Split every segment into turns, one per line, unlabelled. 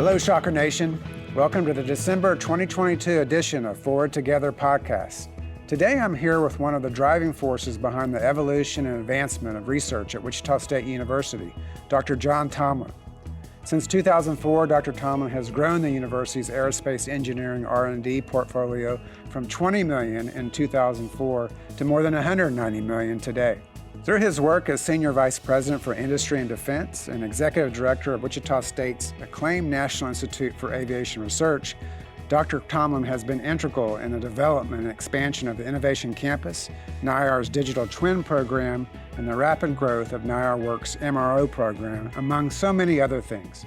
Hello, Shocker Nation. Welcome to the December 2022 edition of Forward Together podcast. Today I'm here with one of the driving forces behind the evolution and advancement of research at Wichita State University, Dr. John Tomblin. Since 2004, Dr. Tomblin has grown the university's aerospace engineering R&D portfolio from $20 million in 2004 to more than $190 million today. Through his work as Senior Vice President for Industry and Defense and Executive Director of Wichita State's acclaimed National Institute for Aviation Research, Dr. Tomblin has been integral in the development and expansion of the Innovation Campus, NIAR's Digital Twin program, and the rapid growth of NIAR Works MRO program, among so many other things.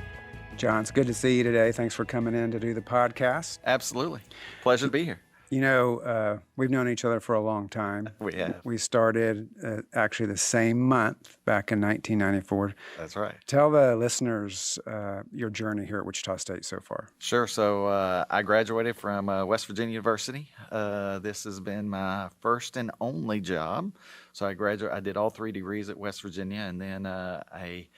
John, it's good to see you today. Thanks for coming in to do the podcast.
Absolutely. Pleasure to be here.
You know, we've known each other for a long time.
We have.
We started actually the same month back in 1994.
That's right.
Tell the listeners your journey here at Wichita State so far.
Sure. So I graduated from West Virginia University. This has been my first and only job. So I did all 3 degrees at West Virginia, and then I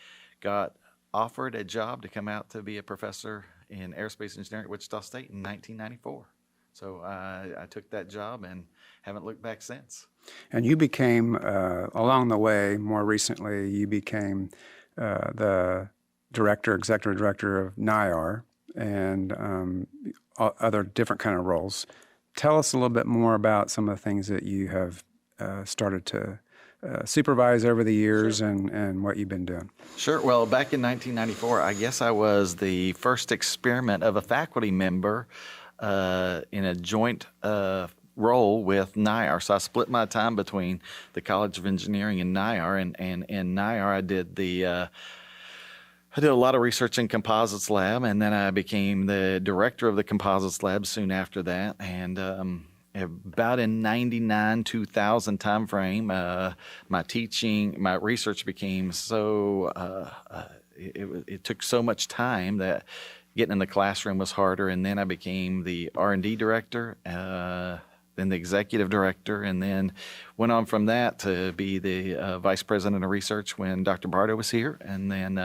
got offered a job to come out to be a professor in aerospace engineering at Wichita State in 1994. So I took that job and haven't looked back since.
And you became, along the way, more recently, you became the executive director of NIAR and other different kind of roles. Tell us a little bit more about some of the things that you have started to supervise over the years. Sure. and what you've been doing.
Sure. Well, back in 1994, I guess I was the first experiment of a faculty member in a joint role with NIAR. So I split my time between the College of Engineering and NIAR. And in NIAR, I did a lot of research in Composites Lab, and then I became the director of the Composites Lab soon after that. And about in 99, 2000 timeframe, my research became so, it took so much time that getting in the classroom was harder, and then I became the R&D director, then the executive director, and then went on from that to be the vice president of research when Dr. Bardo was here, and then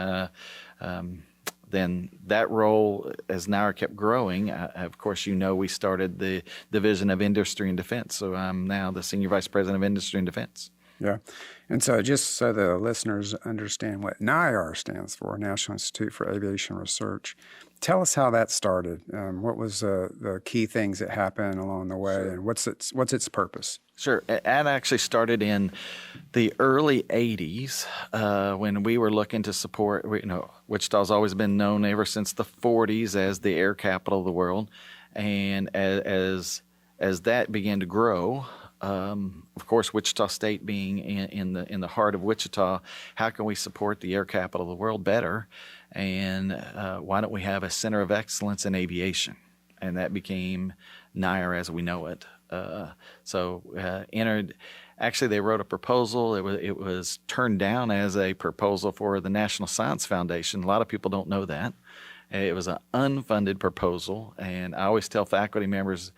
that role, as NIAR kept growing, of course, we started the Division of Industry and Defense, so I'm now the Senior Vice President of Industry and Defense.
Yeah. And so just so the listeners understand what NIAR stands for, National Institute for Aviation Research, tell us how that started. What was the key things that happened along the way, sure, and what's its purpose?
Sure. It actually started in the early 80s when we were looking to support, Wichita's always been known ever since the 40s as the air capital of the world. And as that began to grow, of course, Wichita State being in the heart of Wichita, how can we support the air capital of the world better? And why don't we have a center of excellence in aviation? And that became NIAR as we know it. Actually, they wrote a proposal. It was turned down as a proposal for the National Science Foundation. A lot of people don't know that. It was an unfunded proposal, and I always tell faculty members,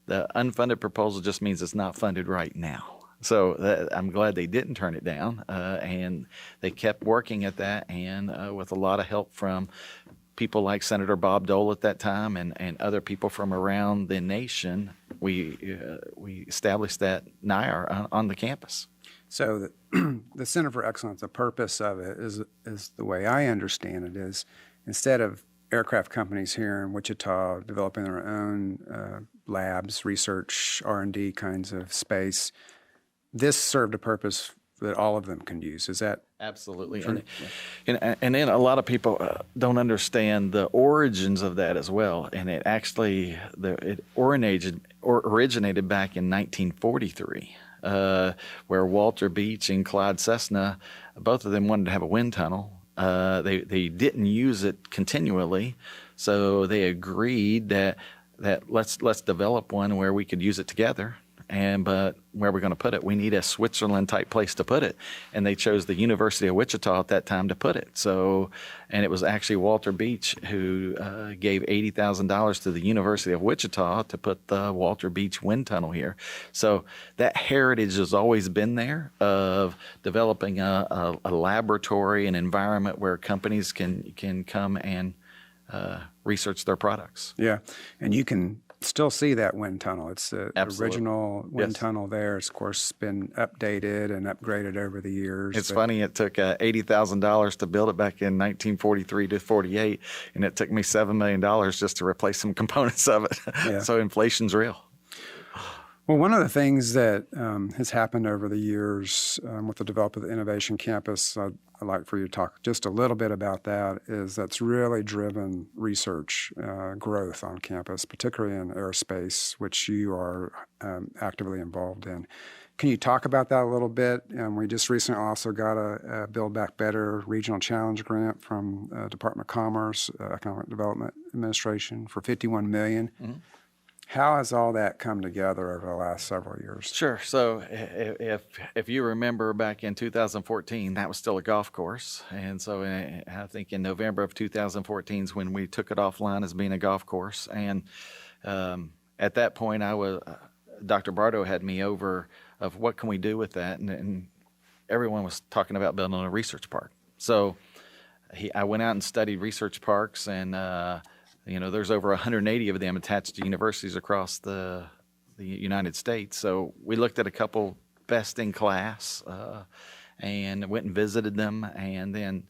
the unfunded proposal just means it's not funded right now. So I'm glad they didn't turn it down, and they kept working at that, and with a lot of help from people like Senator Bob Dole at that time and other people from around the nation, we established that NIAR on the campus.
So the Center for Excellence, the purpose of it is the way I understand it is, instead of aircraft companies here in Wichita developing their own labs, research, R&D kinds of space, this served a purpose that all of them can use. Is that
absolutely
true?
And then a lot of people don't understand the origins of that as well. And it actually originated back in 1943, where Walter Beach and Clyde Cessna, both of them wanted to have a wind tunnel. They didn't use it continually, so they agreed that let's develop one where we could use it together. But where we're going to put it, we need a Switzerland type place to put it, and they chose the University of Wichita at that time to put it. So, and it was actually Walter Beach who gave $80,000 to the University of Wichita to put the Walter Beach wind tunnel here. So that heritage has always been there of developing a laboratory, an environment where companies can come and research their products.
Yeah, and you can still see that wind tunnel. It's the
Absolutely.
original wind
Yes.
tunnel there. It's, of course, been updated and upgraded over the years.
It's
but-
funny, it took $80,000 to build it back in 1943 to 48, and it took me $7 million just to replace some components of it.
Yeah.
So inflation's real.
Well, one of the things that has happened over the years with the development of the Innovation Campus, I'd like for you to talk just a little bit about that, is that's really driven research growth on campus, particularly in aerospace, which you are actively involved in. Can you talk about that a little bit? We just recently also got a Build Back Better Regional Challenge grant from Department of Commerce, Economic Development Administration for $51 million. Mm-hmm. How has all that come together over the last several years?
Sure. So if you remember back in 2014, that was still a golf course. And so I think in November of 2014 is when we took it offline as being a golf course. And at that point, Dr. Bardo had me over of what can we do with that. And everyone was talking about building a research park. So I went out and studied research parks, and there's over 180 of them attached to universities across the United States. So we looked at a couple best in class and went and visited them, and then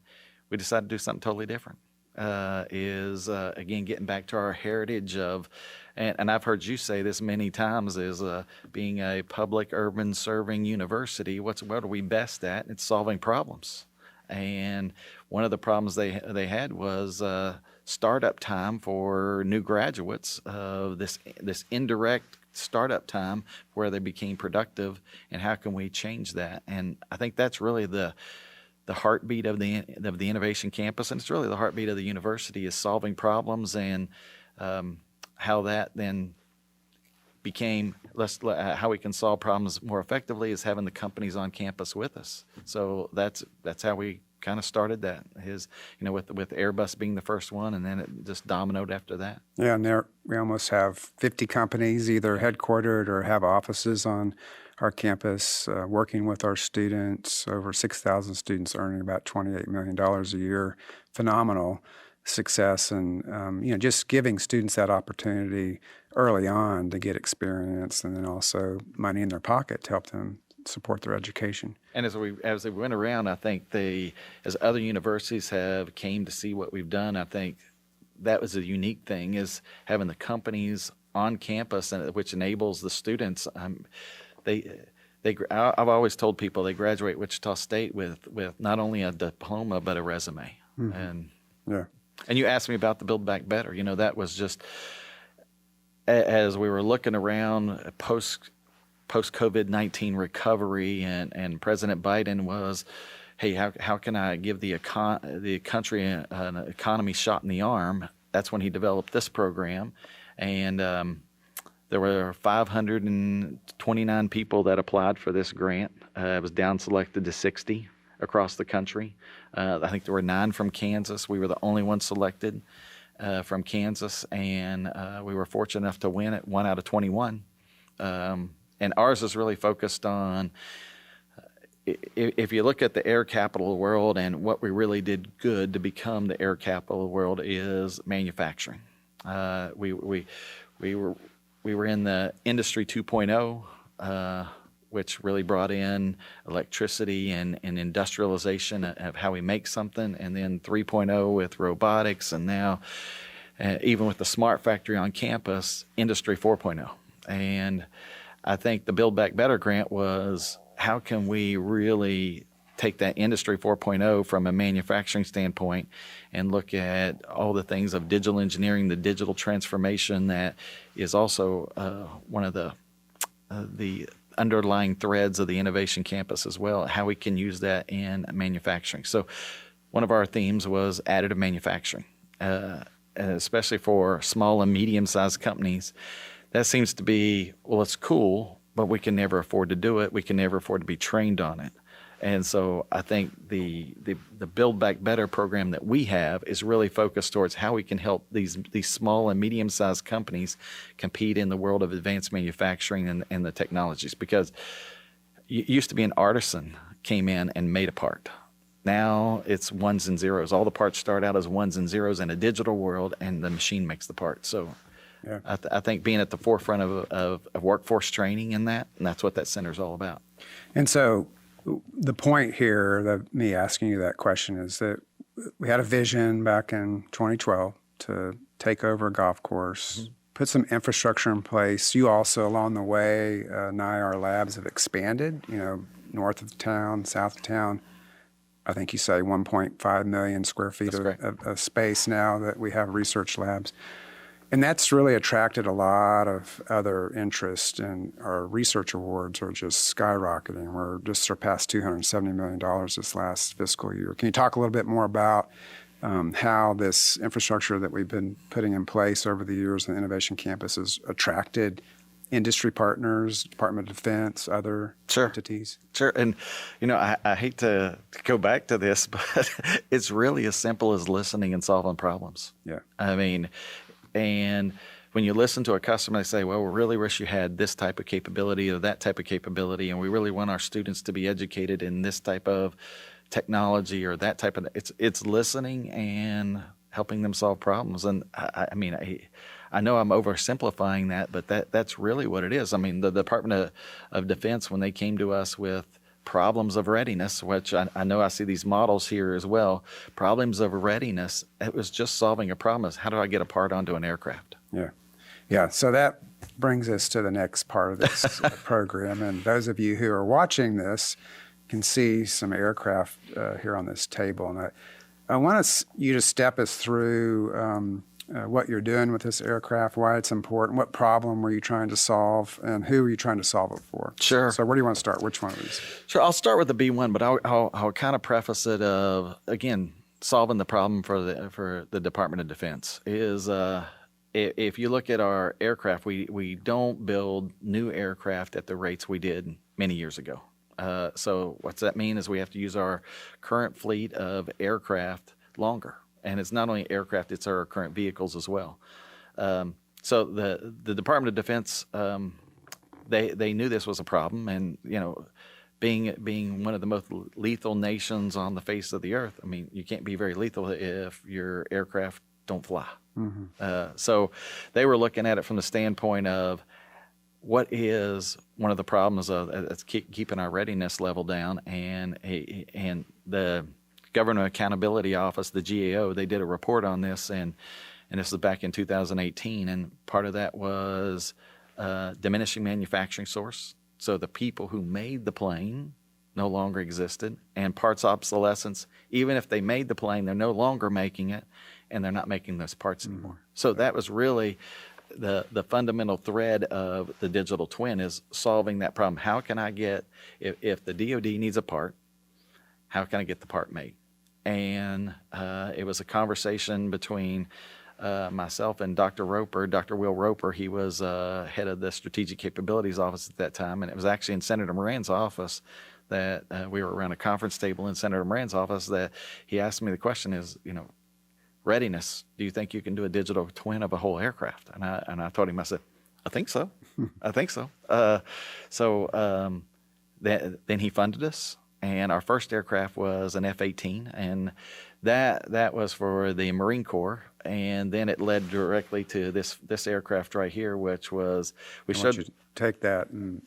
we decided to do something totally different. Again, getting back to our heritage of, and I've heard you say this many times, is being a public urban serving university, what are we best at? It's solving problems. And one of the problems they had was startup time for new graduates, this indirect startup time where they became productive, and how can we change that? And I think that's really the heartbeat of the Innovation Campus, and it's really the heartbeat of the university, is solving problems, and how that then became how we can solve problems more effectively is having the companies on campus with us. So that's how we kind of started that, with Airbus being the first one, and then it just dominoed after that.
Yeah, and we almost have 50 companies either headquartered or have offices on our campus working with our students, over 6,000 students earning about $28 million a year. Phenomenal success, and just giving students that opportunity early on to get experience, and then also money in their pocket to help them support their education.
And as we went around, I think as other universities have came to see what we've done, I think that was a unique thing, is having the companies on campus, and which enables the students. I've always told people they graduate Wichita State with not only a diploma but a resume. Mm-hmm. And
yeah.
And you asked me about the Build Back Better. That was just as we were looking around post-COVID-19 recovery, and President Biden was, hey, how can I give the country an economy shot in the arm? That's when he developed this program, and there were 529 people that applied for this grant. It was down selected to 60 across the country. I think there were 9 from Kansas. We were the only one selected from Kansas, and we were fortunate enough to win it, 1 out of 21. And ours is really focused on, if you look at the air capital of the world, and what we really did good to become the air capital of the world is manufacturing. We were in the industry 2.0, which really brought in electricity and industrialization of how we make something, and then 3.0 with robotics, and now even with the smart factory on campus, industry 4.0. And I think the Build Back Better grant was, how can we really take that industry 4.0 from a manufacturing standpoint and look at all the things of digital engineering, the digital transformation that is also one of the underlying threads of the Innovation Campus as well, how we can use that in manufacturing. So one of our themes was additive manufacturing, especially for small and medium-sized companies. That seems to be, well, it's cool, but we can never afford to do it. We can never afford to be trained on it. And so I think the Build Back Better program that we have is really focused towards how we can help these small and medium-sized companies compete in the world of advanced manufacturing and the technologies. Because it used to be an artisan came in and made a part. Now it's ones and zeros. All the parts start out as ones and zeros in a digital world, and the machine makes the part. So
Yeah.
I think being at the forefront of workforce training in that, and that's what that center is all about.
And so the point here of me asking you that question is that we had a vision back in 2012 to take over a golf course, put some infrastructure in place. You also, along the way, NIAR labs have expanded, north of town, south of town. I think you say 1.5 million square feet of space now that we have research labs. And that's really attracted a lot of other interest, and our research awards are just skyrocketing. We're just surpassed $270 million this last fiscal year. Can you talk a little bit more about how this infrastructure that we've been putting in place over the years in the Innovation Campus has attracted industry partners, Department of Defense, other entities?
Sure. And, I hate to go back to this, but it's really as simple as listening and solving problems.
Yeah.
I mean, and when you listen to a customer, they say, well, we really wish you had this type of capability or that type of capability, and we really want our students to be educated in this type of technology or that type of, it's listening and helping them solve problems. And I know I'm oversimplifying that, but that's really what it is. I mean, the Department of Defense, when they came to us with problems of readiness, which I know I see these models here as well, problems of readiness, it was just solving a problem. How do I get a part onto an aircraft?
Yeah. So that brings us to the next part of this program. And those of you who are watching this can see some aircraft here on this table. And I want you to step us through what you're doing with this aircraft, why it's important, what problem were you trying to solve, and who are you trying to solve it for?
Sure.
So where do you want to start? Which one of these?
Sure. I'll start with the B1, but I'll kind of preface it of, again, solving the problem for the Department of Defense is if you look at our aircraft, we don't build new aircraft at the rates we did many years ago. So what's that mean is we have to use our current fleet of aircraft longer. And it's not only aircraft, it's our current vehicles as well. So the Department of Defense, they knew this was a problem. And, being one of the most lethal nations on the face of the earth, I mean, you can't be very lethal if your aircraft don't fly. Mm-hmm. So they were looking at it from the standpoint of what is one of the problems that's keeping our readiness level down, and the Government Accountability Office, the GAO, they did a report on this, and this was back in 2018, and part of that was diminishing manufacturing source. So the people who made the plane no longer existed, and parts obsolescence. Even if they made the plane, they're no longer making it, and they're not making those parts anymore. So that was really the fundamental thread of the digital twin, is solving that problem. How can I get, if the DoD needs a part, how can I get the part made? And it was a conversation between myself and Dr. Will Roper. He was head of the Strategic Capabilities Office at that time, and it was actually in Senator Moran's office that we were around a conference table in Senator Moran's office that he asked me the question is, readiness, do you think you can do a digital twin of a whole aircraft? And I told him, I said, I think so. I think so. Then he funded us. And our first aircraft was an F-18, and that was for the Marine Corps. And then it led directly to this aircraft right here, which was
I want you to take that and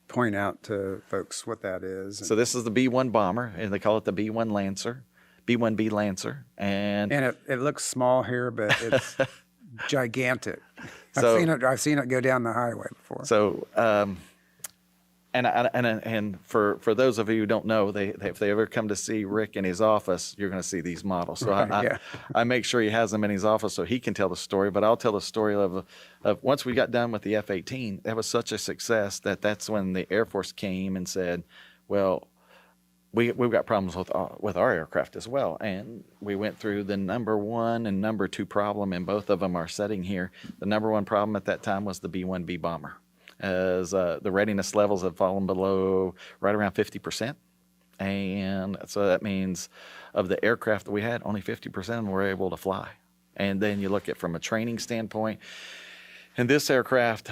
point out to folks what that is.
So this is the B-1 bomber, and they call it the B-1 Lancer, B-1B Lancer, and
it looks small here, but it's gigantic. I've seen it go down the highway before.
So. And for those of you who don't know, if they ever come to see Rick in his office, you're going to see these models. So I make sure he has them in his office so he can tell the story. But I'll tell the story of once we got done with the F-18, that was such a success that's when the Air Force came and said, well, we've got problems with our aircraft as well. And we went through the number one and number two problem, and both of them are sitting here. The number one problem at that time was the B-1B bomber, as the readiness levels have fallen below right around 50%. And so that means of the aircraft that we had, only 50% of them were able to fly. And then you look at from a training standpoint, and this aircraft,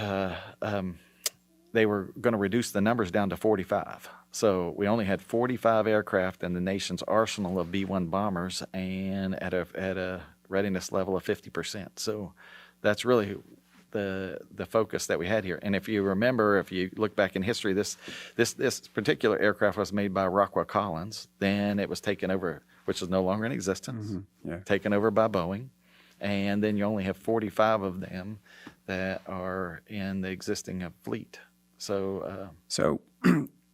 they were going to reduce the numbers down to 45. So we only had 45 aircraft in the nation's arsenal of B-1 bombers, and at a readiness level of 50%. So that's really the focus that we had here. And if you remember, if you look back in history, this particular aircraft was made by Rockwell Collins. Then it was taken over, which is no longer in existence, taken over by Boeing. And then you only have 45 of them that are in the existing fleet. So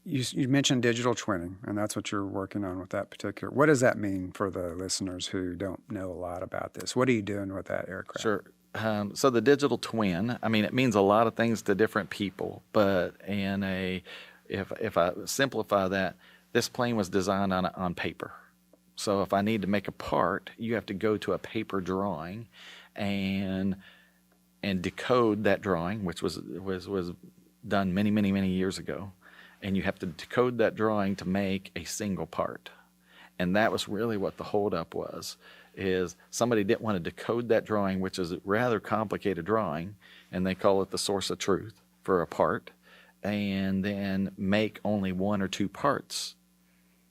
you mentioned digital twinning, and that's what you're working on with that particular. What does that mean for the listeners who don't know a lot about this? What are you doing with that aircraft?
Sure. So the digital twin, I mean, it means a lot of things to different people, but if I simplify that, this plane was designed on paper. So if I need to make a part, you have to go to a paper drawing and decode that drawing, which was done many, many, many years ago. And you have to decode that drawing to make a single part. And that was really what the holdup was, is somebody didn't want to decode that drawing, which is a rather complicated drawing, and they call it the source of truth for a part, and then make only one or two parts.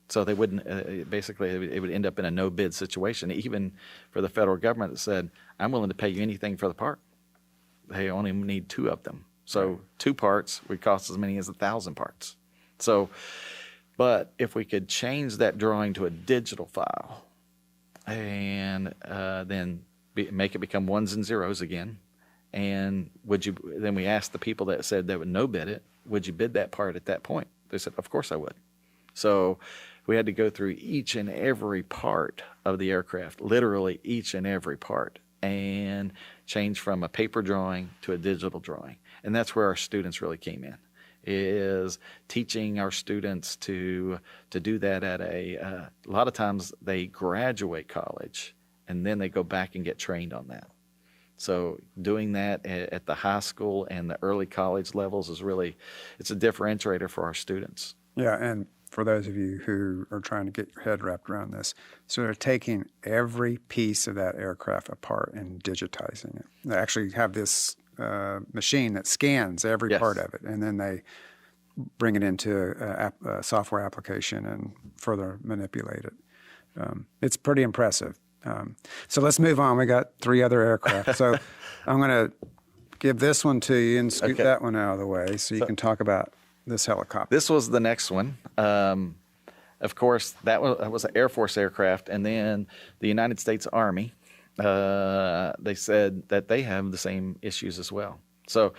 So they wouldn't, basically it would end up in a no bid situation, even for the federal government that said, I'm willing to pay you anything for the part. They only need two of them. So 2 parts would cost as many as 1,000 parts. So, but if we could change that drawing to a digital file and then make it become ones and zeros again, and then we asked the people that said they would no bid it, would you bid that part at that point? They said, of course I would. So we had to go through each and every part of the aircraft, literally each and every part, and change from a paper drawing to a digital drawing. And that's where our students really came in, is teaching our students to do that at a lot of times they graduate college and then they go back and get trained on that. So doing that at the high school and the early college levels it's a differentiator for our students.
Yeah, and for those of you who are trying to get your head wrapped around this, so they're taking every piece of that aircraft apart and digitizing it. They actually have this machine that scans every part of it, and then they bring it into a software application and further manipulate it. It's pretty impressive. So let's move on. We got 3 other aircraft. So I'm going to give this one to you and scoot that one out of the way so you can talk about this helicopter.
This was the next one. Of course, that was an Air Force aircraft, and then the United States Army, they said that they have the same issues as well. So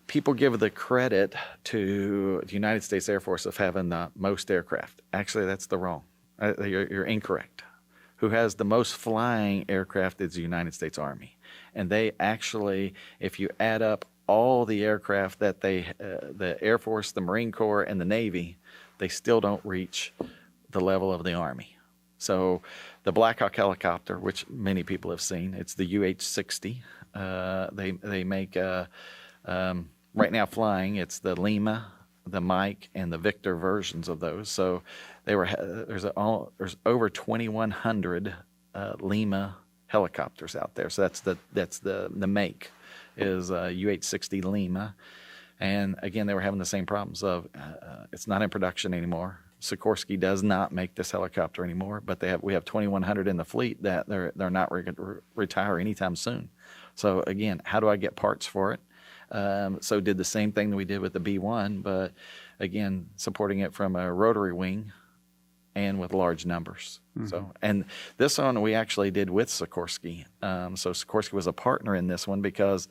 people give the credit to the United States Air Force of having the most aircraft. Actually, that's wrong. You're incorrect. Who has the most flying aircraft is the United States Army. And they actually, if you add up all the aircraft that the Air Force, the Marine Corps, and the Navy, they still don't reach the level of the Army. So the Black Hawk helicopter, which many people have seen, it's the UH-60. They make, right now flying, it's the Lima, the Mike, and the Victor versions of those. So there's over 2,100 Lima helicopters out there. So that's the make is UH-60 Lima. And again, they were having the same problems of it's not in production anymore. Sikorsky does not make this helicopter anymore, but we have 2,100 in the fleet that they're not retire anytime soon. So again, how do I get parts for it? So did the same thing that we did with the B-1, but again, supporting it from a rotary wing and with large numbers. Mm-hmm. So, and this one we actually did with Sikorsky. So Sikorsky was a partner in this one because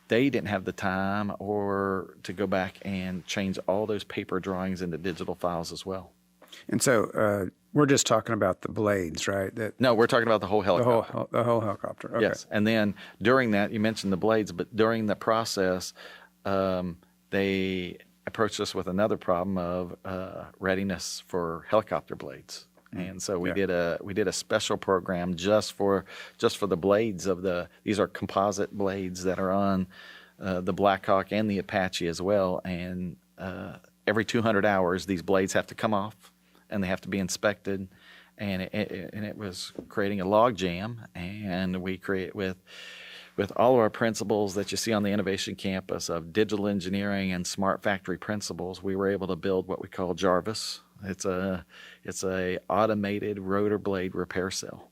they didn't have the time or to go back and change all those paper drawings into digital files as well.
And so we're just talking about the blades, right?
No, we're talking about the whole helicopter.
The whole helicopter, okay.
Yes, and then during that, you mentioned the blades, but during the process, they approached us with another problem of readiness for helicopter blades. And so we did a special program just for the blades these are composite blades that are on the Black Hawk and the Apache as well. And every 200 hours, these blades have to come off and they have to be inspected. And it was creating a log jam. And we with all of our principles that you see on the Innovation Campus of digital engineering and smart factory principles, we were able to build what we call Jarvis. It's a automated rotor blade repair cell.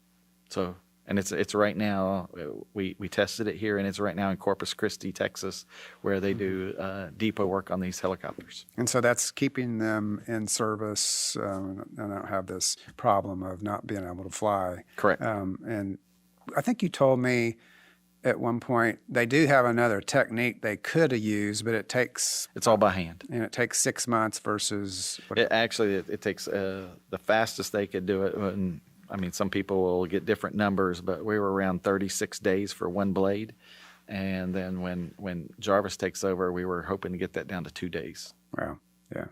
So, and it's right now, we tested it here, and it's right now in Corpus Christi, Texas, where they do depot work on these helicopters.
And so that's keeping them in service and don't have this problem of not being able to fly.
Correct.
And I think you told me at one point they do have another technique they could have used, but
it's all by hand.
And it takes 6 months versus...
It takes the fastest they could do it. And, I mean, some people will get different numbers, but we were around 36 days for one blade. And then when Jarvis takes over, we were hoping to get that down to 2 days.
Wow. Yeah.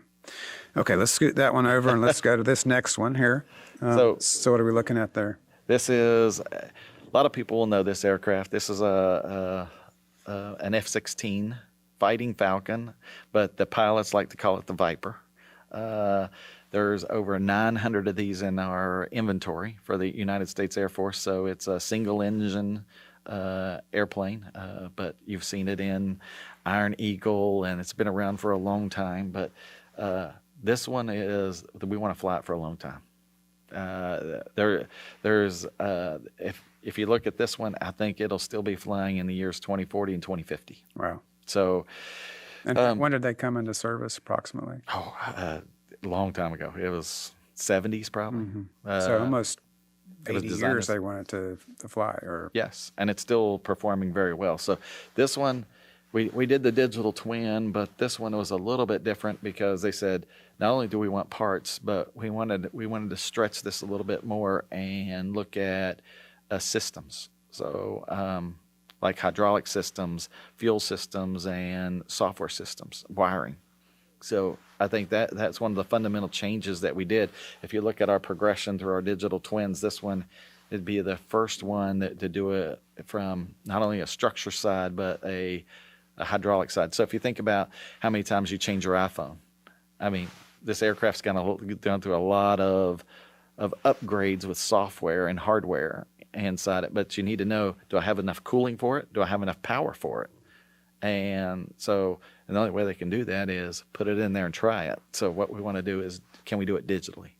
Okay, let's scoot that one over and let's go to this next one here. So what are we looking at there?
This is... A lot of people will know this aircraft. This is an F-16 Fighting Falcon, but the pilots like to call it the Viper. There's over 900 of these in our inventory for the United States Air Force, so it's a single-engine airplane, but you've seen it in Iron Eagle, and it's been around for a long time. But this one we want to fly it for a long time. If you look at this one, I think it'll still be flying in the years 2040 and 2050.
Wow.
So,
and when did they come into service approximately?
A long time ago. It was 70s probably.
Mm-hmm. So almost 80 years they wanted to fly. Or
yes, and it's still performing very well. So this one, we did the digital twin, but this one was a little bit different because they said not only do we want parts, but we wanted to stretch this a little bit more and look at systems. So like hydraulic systems, fuel systems, and software systems, wiring. So I think that's one of the fundamental changes that we did. If you look at our progression through our digital twins, this one would be the first one to do it from not only a structure side, but a hydraulic side. So if you think about how many times you change your iPhone, I mean, this aircraft's gone through a lot of upgrades with software and hardware inside it, but you need to know, do I have enough cooling for it? Do I have enough power for it? And so the only way they can do that is put it in there and try it. So what we want to do is, can we do it digitally?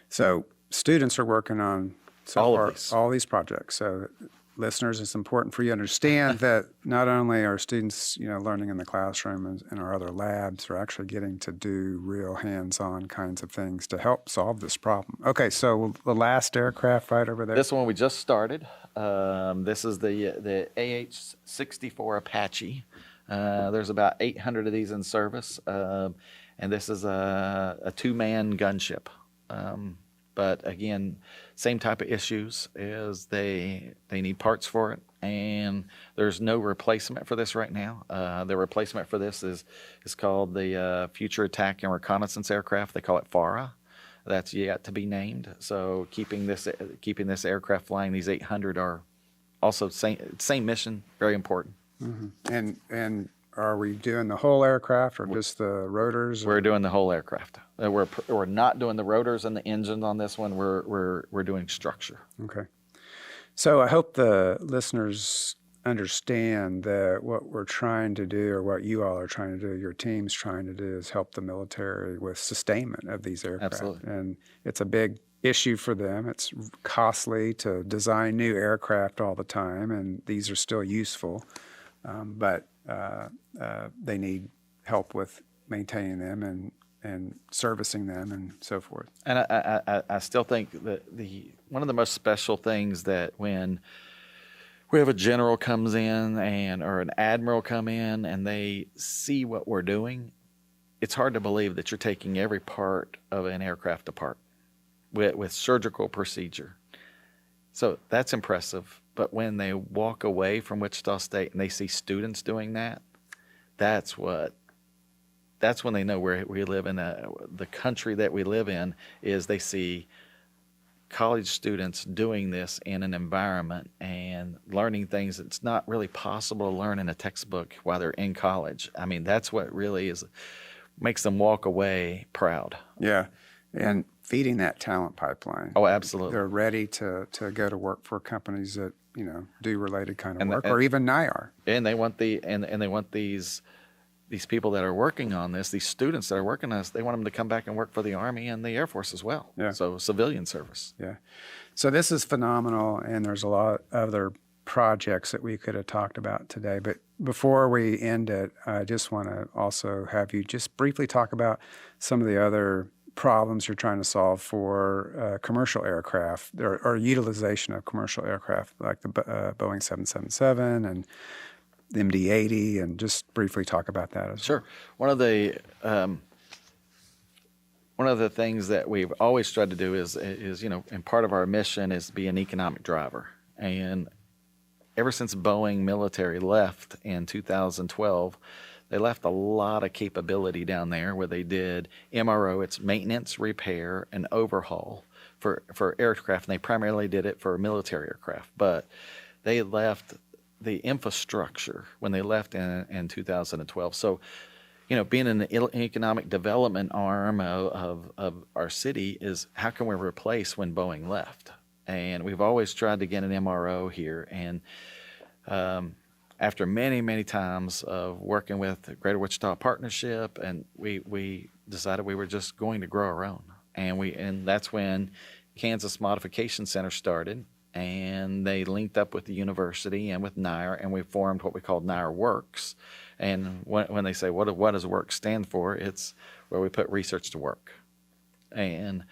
So students are working on all these projects. So listeners, it's important for you to understand that not only are students, learning in the classroom and in our other labs, are actually getting to do real hands-on kinds of things to help solve this problem. Okay, so the last aircraft right over there.
This one we just started. This is the AH-64 Apache. There's about 800 of these in service, and this is a two-man gunship. But again, same type of issues is they need parts for it, and there's no replacement for this right now. The replacement for this is called the Future Attack and Reconnaissance Aircraft. They call it FARA. That's yet to be named. So keeping this aircraft flying, these 800 are also same mission, very important.
Mm-hmm. And are we doing the whole aircraft or just the rotors?
We're doing the whole aircraft. We're not doing the rotors and the engines on this one. We're doing structure.
Okay. So I hope the listeners understand that what we're trying to do, or what you all are trying to do, your team's trying to do, is help the military with sustainment of these aircraft.
Absolutely.
And it's a big issue for them. It's costly to design new aircraft all the time, and these are still useful, but they need help with maintaining them and servicing them and so forth.
And I still think that one of the most special things that when we have a general comes in or an admiral come in and they see what we're doing, it's hard to believe that you're taking every part of an aircraft apart with surgical procedure. So that's impressive. But when they walk away from Wichita State and they see students doing that, that's when they know where we live in. The country that we live in is they see college students doing this in an environment and learning things that's not really possible to learn in a textbook while they're in college. I mean, that's what really makes them walk away proud.
Yeah, and feeding that talent pipeline.
Oh, absolutely.
They're ready to go to work for companies that do related kind of
And-
work,
and-
or even NIAR.
And they want they want these people that are working on this, these students that are working on this, they want them to come back and work for the Army and the Air Force as well.
Yeah.
So civilian service.
Yeah. So this is phenomenal, and there's a lot of other projects that we could have talked about today. But before we end it, I just want to also have you just briefly talk about some of the other problems you're trying to solve for commercial aircraft or utilization of commercial aircraft, like the Boeing 777 and the MD-80, and just briefly talk about that as
Sure. One of the things that we've always tried to do is and part of our mission is to be an economic driver. And ever since Boeing military left in 2012, they left a lot of capability down there where they did MRO, it's maintenance, repair, and overhaul for aircraft. And they primarily did it for military aircraft. But they left the infrastructure when they left in 2012. So, being an economic development arm of our city is how can we replace when Boeing left? And we've always tried to get an MRO here. And after many, many times of working with the Greater Wichita Partnership, and we decided we were just going to grow our own. And that's when Kansas Modification Center started. And they linked up with the university and with NIAR, and we formed what we called NIAR Works. And when they say, what does work stand for? It's where we put research to work. And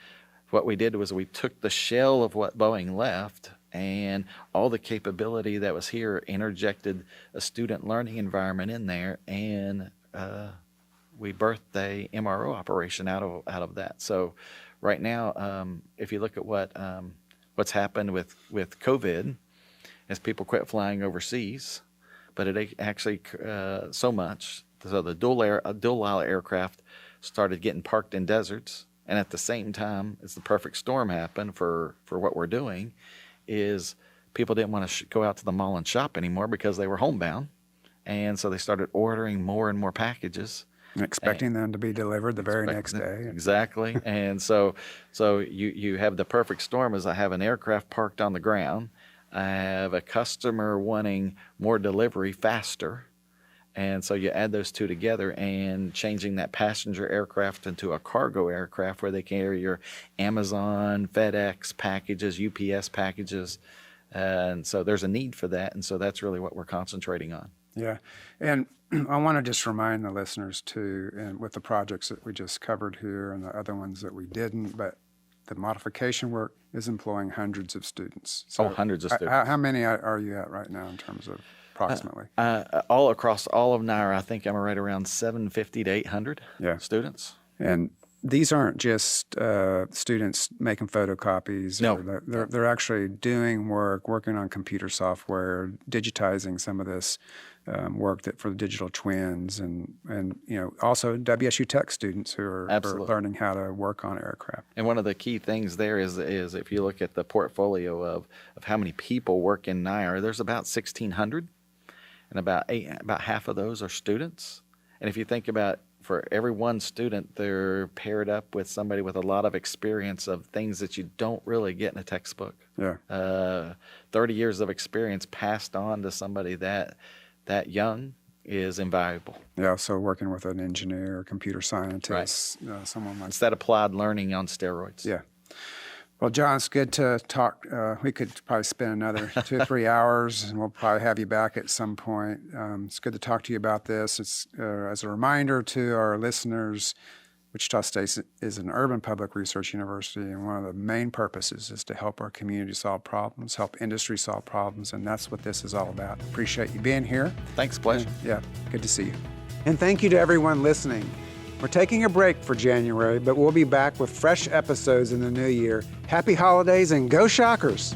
what we did was we took the shell of what Boeing left and all the capability that was here, interjected a student learning environment in there, and we birthed a MRO operation out of that. So right now, if you look at what's happened with COVID, as people quit flying overseas, but it actually so much. So the dual aisle aircraft started getting parked in deserts, and at the same time, it's the perfect storm happened for what we're doing. Is people didn't want to go out to the mall and shop anymore because they were homebound, and so they started ordering more and more packages.
And expecting them to be delivered the very next day.
Exactly. And so you have the perfect storm is I have an aircraft parked on the ground. I have a customer wanting more delivery faster. And so you add those two together and changing that passenger aircraft into a cargo aircraft where they carry your Amazon, FedEx packages, UPS packages. And so there's a need for that. And so that's really what we're concentrating on.
Yeah. And I want to just remind the listeners too, and with the projects that we just covered here and the other ones that we didn't, but the modification work is employing hundreds of students. So
hundreds of students.
How many are you at right now in terms of approximately?
All across all of NIAR, I think I'm right around 750 to 800 students.
And these aren't just students making photocopies.
No.
They're actually doing working on computer software, digitizing some of this work that for the digital twins, and also WSU Tech students who are learning how to work on aircraft.
And one of the key things there is if you look at the portfolio of how many people work in NIAR, there's about 1,600, and about half of those are students. And if you think about for every one student, they're paired up with somebody with a lot of experience of things that you don't really get in a textbook.
Yeah.
30 years of experience passed on to somebody that young is invaluable.
Yeah, so working with an engineer, a computer scientist, someone like
It's that applied learning on steroids.
Yeah. Well, John, it's good to talk. We could probably spend another 2 or 3 hours, and we'll probably have you back at some point. It's good to talk to you about this. It's as a reminder to our listeners, Wichita State is an urban public research university, and one of the main purposes is to help our community solve problems, help industry solve problems, and that's what this is all about. Appreciate you being here.
Thanks, pleasure.
Yeah, good to see you. And thank you to everyone listening. We're taking a break for January, but we'll be back with fresh episodes in the new year. Happy holidays and go Shockers!